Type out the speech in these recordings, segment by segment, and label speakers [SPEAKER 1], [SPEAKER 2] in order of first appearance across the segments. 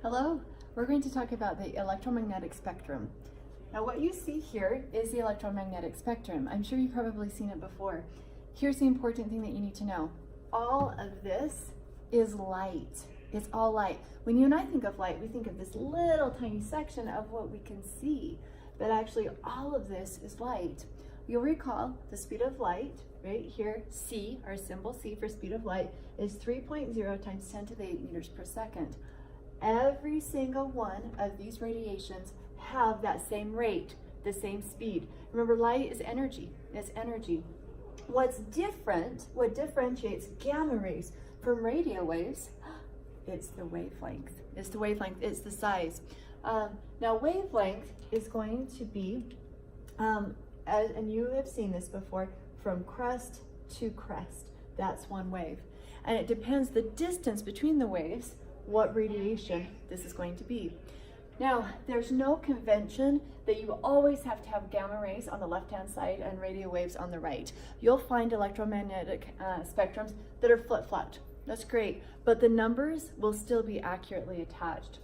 [SPEAKER 1] Hello, we're going to talk about the electromagnetic spectrum. Now what you see here is the electromagnetic spectrum. I'm sure you've probably seen it before. Here's the important thing that you need to know. All of this is light. It's all light. When you and I think of light, we think of this little tiny section of what we can see, but actually all of this is light. You'll recall the speed of light, right here, C, our symbol C for speed of light, is 3.0 times 10 to the 8 meters per second. Every single one of these radiations have that same rate, the same speed. Remember, light is energy. It's energy. What's different, what differentiates gamma rays from radio waves, it's the wavelength. It's the wavelength, it's the size. Now wavelength is going to be, and you have seen this before, from crest to crest. That's one wave. And it depends the distance between the waves, what radiation this is going to be. Now, there's no convention that you always have to have gamma rays on the left-hand side and radio waves on the right. You'll find electromagnetic spectrums that are flip-flopped. That's great, but the numbers will still be accurately attached.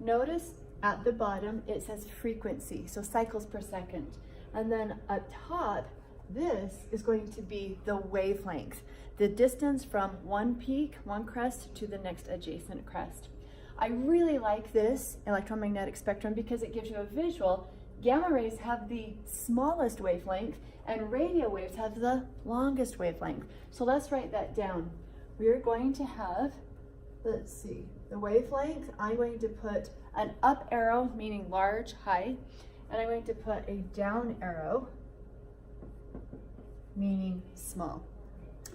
[SPEAKER 1] Notice at the bottom it says frequency, so cycles per second. And then up top, this is going to be the wavelength, the distance from one peak, one crest, to the next adjacent crest. I really like this electromagnetic spectrum because it gives you a visual. Gamma rays have the smallest wavelength and radio waves have the longest wavelength. So let's write that down. We're going to have, let's see, the wavelength, I'm going to put an up arrow, meaning large, high, and I'm going to put a down arrow, meaning small.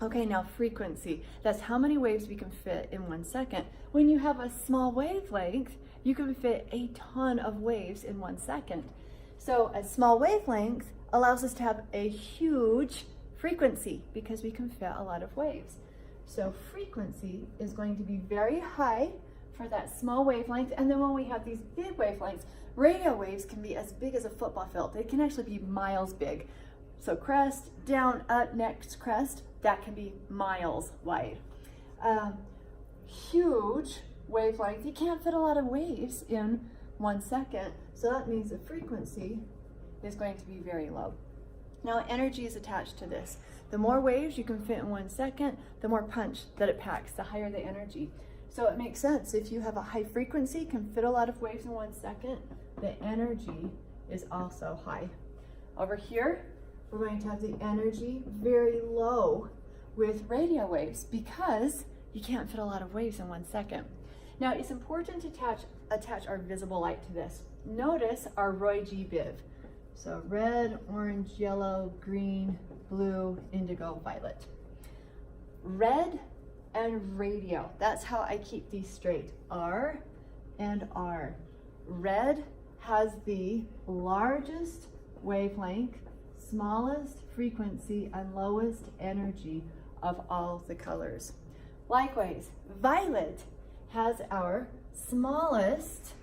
[SPEAKER 1] Okay, now frequency. That's how many waves we can fit in 1 second. When you have a small wavelength, you can fit a ton of waves in 1 second. So a small wavelength allows us to have a huge frequency because we can fit a lot of waves. So frequency is going to be very high for that small wavelength. And then when we have these big wavelengths, radio waves can be as big as a football field. They can actually be miles big. So crest, down, up, next crest, that can be miles wide. Huge wavelength, you can't fit a lot of waves in 1 second, so that means the frequency is going to be very low. Now energy is attached to this. The more waves you can fit in 1 second, the more punch that it packs, the higher the energy. So it makes sense, if you have a high frequency, can fit a lot of waves in 1 second, the energy is also high. Over here, we're going to have the energy very low with radio waves because you can't fit a lot of waves in 1 second. Now it's important to attach our visible light to this. Notice our Roy G. Biv. So red, orange, yellow, green, blue, indigo, violet. Red and radio. That's how I keep these straight. R and R. Red has the largest wavelength, smallest frequency, and lowest energy of all the colors. Likewise, violet has our smallest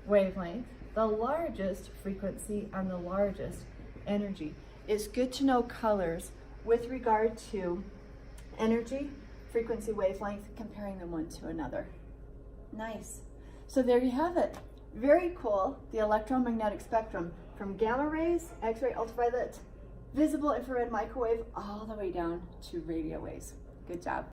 [SPEAKER 1] wavelength, the largest frequency, and the largest energy. It's good to know colors with regard to energy, frequency, wavelength, comparing them one to another. Nice. So there you have it. Very cool, the electromagnetic spectrum from gamma rays, X-ray, ultraviolet, visible, infrared, microwave, all the way down to radio waves. Good job.